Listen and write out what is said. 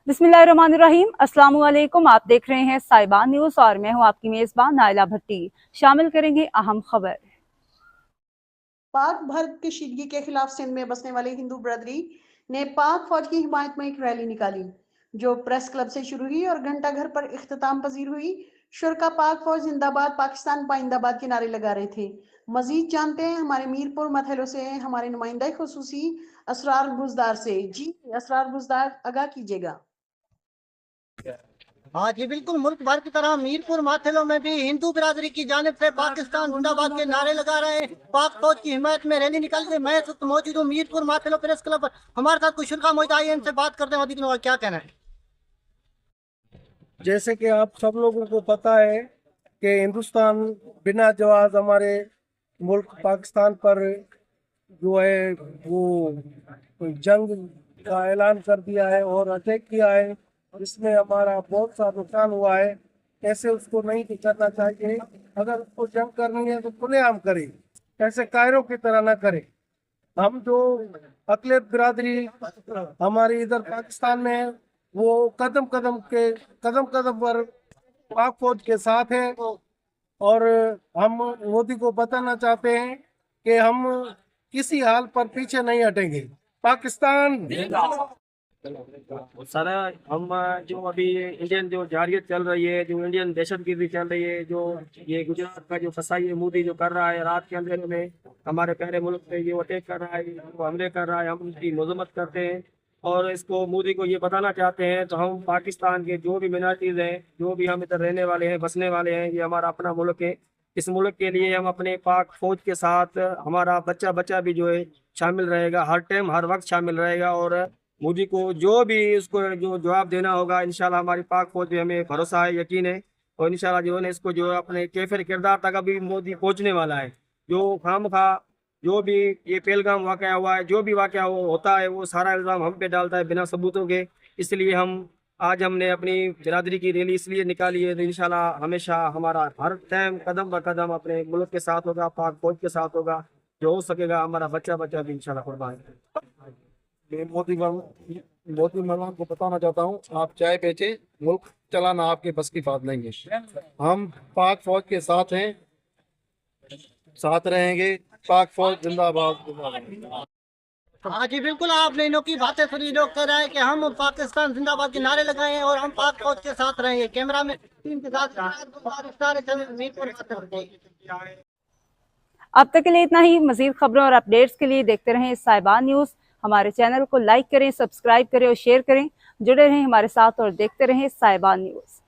बिस्मिल्लाहिर्रहमानिर्रहीम। अस्सलाम वालेकुम। आप देख रहे हैं साहिबान न्यूज़ और मैं हूं आपकी मेज़बान नाइला भट्टी। शामिल करेंगे अहम खबर। पाक भारत कशीदगी के खिलाफ सिंध में बसने वाली हिंदू बरदरी ने पाक फौज की हिमायत में एक रैली निकाली जो प्रेस क्लब से शुरू हुई और घंटा घर पर इख्तिताम पजीर हुई। शुरका पाक फौज जिंदाबाद, पाकिस्तान पाइंदाबाद के नारे लगा रहे थे। मजीद जानते हैं हमारे मीरपुर मथेलो से हमारे नुमाइंदा खुसूसी असरार बुजदार से। जी असरार बुजदार, आगाह कीजिएगा। हाँ जी बिल्कुल, मुल्क भर की तरह मीरपुर माथेलो में भी हिंदू बिरादरी की जानिब से पाकिस्तान जिंदाबाद के नारे लगा रहे हैं। पाक फौज की हिमायत में रैली निकल गई। मैं इस वक्त मौजूद हूँ मीरपुर माथेलो प्रेस क्लब पर। हमारे साथ कुछ शुरा मौजूद आइए, इनसे बात करते हैं। क्या कहना है? जैसे कि आप सब लोगों को पता है कि हिंदुस्तान बिना जवाब हमारे मुल्क पाकिस्तान पर जो है वो जंग का ऐलान कर दिया है और अटैक किया है, जिसमें हमारा बहुत सा नुकसान हुआ है। ऐसे उसको नहीं करना चाहिए। अगर उसको जंग करनी है तो खुलेआम करे, ऐसे कायरों की तरह ना करे। हम जो अकलियत बिरादरी हमारी इधर पाकिस्तान में है, वो कदम कदम पर पाक फौज के साथ है और हम मोदी को बताना चाहते हैं कि हम किसी हाल पर पीछे नहीं हटेंगे। पाकिस्तान सारा हम जो अभी इंडियन जो जारियत चल रही है, जो इंडियन दहशतगर्दी चल रही है, जो ये गुजरात का जो फसाई मोदी जो कर रहा है, रात के अंधेरे में हमारे प्यारे मुल्क पे ये अटैक कर रहा है, वो हमले कर रहा है, हम उसकी मजम्मत करते हैं और इसको मोदी को ये बताना चाहते हैं। तो हम पाकिस्तान के जो भी मिनॉरिटीज़ हैं, जो भी हम इधर रहने वाले हैं, बसने वाले हैं, ये हमारा अपना मुल्क है। इस मुल्क के लिए हम अपने पाक फौज के साथ, हमारा बच्चा बच्चा भी जो है शामिल रहेगा, हर टाइम हर वक्त शामिल रहेगा और मोदी को जो भी उसको जो जवाब देना होगा, इंशाल्लाह हमारी पाक फौज भी, हमें भरोसा है, यकीन है और इंशाल्लाह जो है ना इसको जो है अपने कैफिर किरदार तक अभी मोदी पहुंचने वाला है। जो खामखा जो भी ये पहलगाम वाक़या हुआ है, जो भी वाक़या होता है, वो सारा इल्ज़ाम हम पे डालता है बिना सबूतों के। इसलिए आज हमने अपनी बिरादरी की रैली इसलिए निकाली है। तो इंशाल्लाह हमेशा हमारा हर टाइम कदम ब कदम अपने मुल्क के साथ होगा, पाक फौज के साथ होगा। जो हो सकेगा हमारा बच्चा बच्चा भी इंशाल्लाह कुर्बान है। मैं मोदी मौलाना को बताना चाहता हूँ, आप चाय बेचे, मुल्क चलाना आपके बस की बात नहीं है। हम पाक फौज के साथ हैं, साथ रहेंगे। पाक फौज जिंदाबाद। हाँ जी बिल्कुल, आपने इन्हों की बातें सुनी। लोग कह रहे हैं कि हम पाकिस्तान जिंदाबाद के नारे लगाए हैं और हम पाक फौज के साथ रहेंगे। कैमरा में टीम के साथ मीरपुर। अब तक के लिए इतना ही। मजीद खबरों और अपडेट्स के लिए देखते रहें साहिबान न्यूज़। हमारे चैनल को लाइक करें, सब्सक्राइब करें और शेयर करें। जुड़े रहें हमारे साथ और देखते रहें साहिबान न्यूज़।